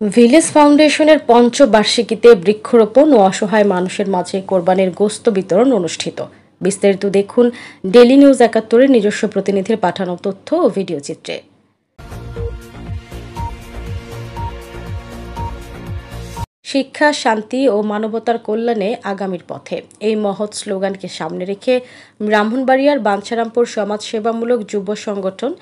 Village ফাউন্ডেশনের পঞ্চবার্ষিকীতে বৃক্ষরোপণ ও অসহায় মানুষের মাঝে কোরবানির গোশত বিতরণ অনুষ্ঠিত। বিস্তারিত দেখুন ডেইলি নিউজ ৭১-এর নিজস্ব প্রতিনিধির পাঠানো তথ্য ও ভিডিও চিত্রে। শিক্ষা, শান্তি ও মানবতার কল্যাণে আগামীর পথে, এই মহৎ স্লোগানকে সামনে রেখে ব্রাহ্মণবাড়িয়ার বাঞ্ছারামপুর সমাজসেবামূলক যুব সংগঠন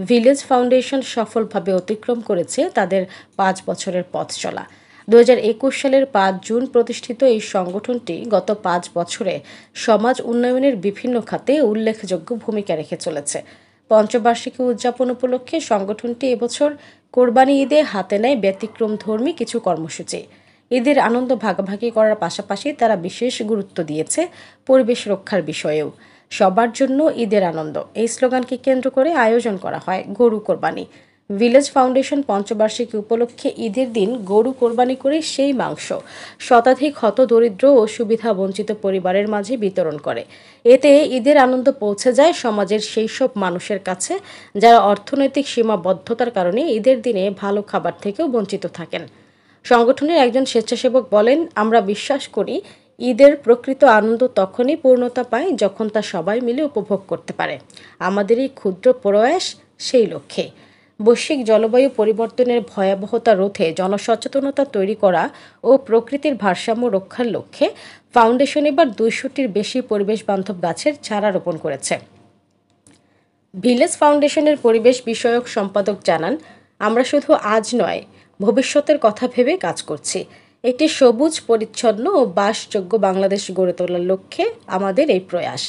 ভিলেজ ফাউন্ডেশন সফলভাবে অতিক্রম করেছে তাদের ৫ বছরের পথ চলা। ২০২১ সালের ৫ জুন প্রতিষ্ঠিত এই সংগঠনটি গত ৫ বছরে সমাজ উন্নয়নের বিভিন্ন খাতে উল্লেখযোগ্য ভূমিকা রেখে চলেছে। পঞ্চবার্ষিকী উদযাপন উপলক্ষে সংগঠনটি এবছর কোরবানি ঈদে হাতে নেয় ব্যতিক্রমধর্মী কিছু কর্মসূচি। ঈদের আনন্দ ভাগাভাগি করার পাশাপাশি তারা বিশেষ গুরুত্ব দিয়েছে পরিবেশ রক্ষার বিষয়েও। সবার জন্য ঈদের আনন্দ, এই স্লোগানকে কেন্দ্র করে আয়োজন করা হয় গরু কোরবানি। ভিলেজ ফাউন্ডেশন পঞ্চবার্ষিকী উপলক্ষে ঈদের দিন গরু কোরবানি করে সেই মাংস শতাধিক হতদরিদ্র ও সুবিধা বঞ্চিত পরিবারের মাঝে বিতরণ করে। এতে ঈদের আনন্দ পৌঁছে যায় সমাজের সেই সব মানুষের কাছে যারা অর্থনৈতিক সীমাবদ্ধতার কারণে ঈদের দিনে ভালো খাবার থেকেও বঞ্চিত থাকেন। সংগঠনের একজন স্বেচ্ছাসেবক বলেন, আমরা বিশ্বাস করি ঈদের প্রকৃত আনন্দ তখনই পূর্ণতা পায় যখন তা সবাই মিলে উপভোগ করতে পারে। আমাদের এই ক্ষুদ্র প্রয়াস সেই লক্ষ্যে। বৈশ্বিক জলবায়ু পরিবর্তনের ভয়াবহতা রোধে জনসচেতনতা তৈরি করা ও প্রকৃতির ভারসাম্য রক্ষার লক্ষ্যে ফাউন্ডেশন এবার ২০০টির বেশি পরিবেশ বান্ধব গাছের চারা রোপণ করেছে। ভিলেজ ফাউন্ডেশনের পরিবেশ বিষয়ক সম্পাদক জানান, আমরা শুধু আজ নয়, ভবিষ্যতের কথা ভেবে কাজ করছি। একটি সবুজ, পরিচ্ছন্ন ও বাসযোগ্য বাংলাদেশ গড়ে তোলার লক্ষ্যে আমাদের এই প্রয়াস।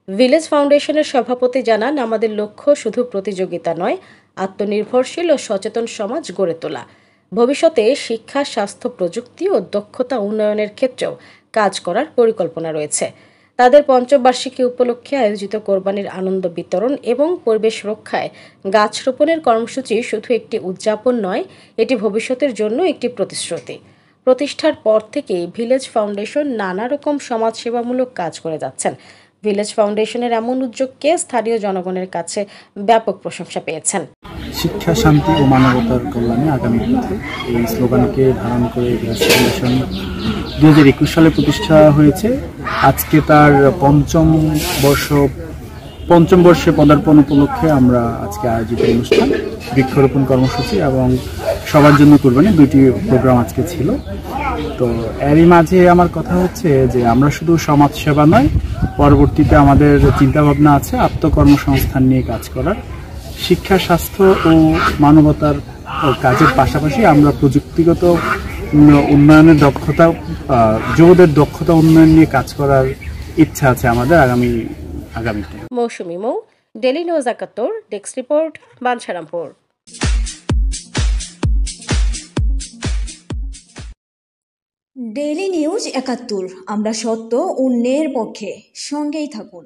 ভিলেজ ফাউন্ডেশনের সভাপতি জানান, আমাদের লক্ষ্য শুধু প্রতিযোগিতা নয়, আত্মনির্ভরশীল ও সচেতন সমাজ গড়ে তোলা। ভবিষ্যতে শিক্ষা, স্বাস্থ্য, প্রযুক্তি ও দক্ষতা উন্নয়নের ক্ষেত্রেও কাজ করার পরিকল্পনা রয়েছে। তাদের পঞ্চবার্ষিকী উপলক্ষে আয়োজিত কোরবানির আনন্দ বিতরণ এবং পরিবেশ রক্ষায় গাছ রোপণের কর্মসূচি শুধু একটি উদযাপন নয়, এটি ভবিষ্যতের জন্য একটি প্রতিশ্রুতি। প্রতিষ্ঠার পর থেকেই ভিলেজ ফাউন্ডেশন নানা রকম সমাজসেবামূলক কাজ করে যাচ্ছেন। ভিলেজ ফাউন্ডেশনের এমন উদ্যোগকে স্থানীয় জনগণের কাছে ব্যাপক প্রশংসা পেয়েছেন। শিক্ষা, শান্তি ও মানবতার কল্যাণে আগামী পথে, এই স্লোগানকে ধারণ করে ভিলেজ ফাউন্ডেশন ২০২১ সালে প্রতিষ্ঠা হয়েছে। আজকে তার পঞ্চম বর্ষে পদার্পণ উপলক্ষে আমরা আজকে আয়োজিত অনুষ্ঠান, বৃক্ষরোপণ কর্মসূচি এবং সবার জন্য কোরবানি, ২টি প্রোগ্রাম আজকে ছিল। তো এরই মাঝে আমার কথা হচ্ছে যে আমরা শুধু সমাজ সেবা নয়, পরবর্তীতে আমাদের চিন্তাভাবনা আছে আত্মকর্মসংস্থান নিয়ে কাজ করার। শিক্ষা, স্বাস্থ্য ও মানবতার কাজের পাশাপাশি আমরা প্রযুক্তিগত উন্নয়নের দক্ষতা, যুবদের দক্ষতা উন্নয়ন নিয়ে কাজ করার ইচ্ছা আছে আমাদের আগামীতে। Mousumi Mou, daily news ৭১, desk report, Bancharampur. Daily news ৭১, আমরা সত্য অন্যের পক্ষে, সঙ্গেই থাকুন।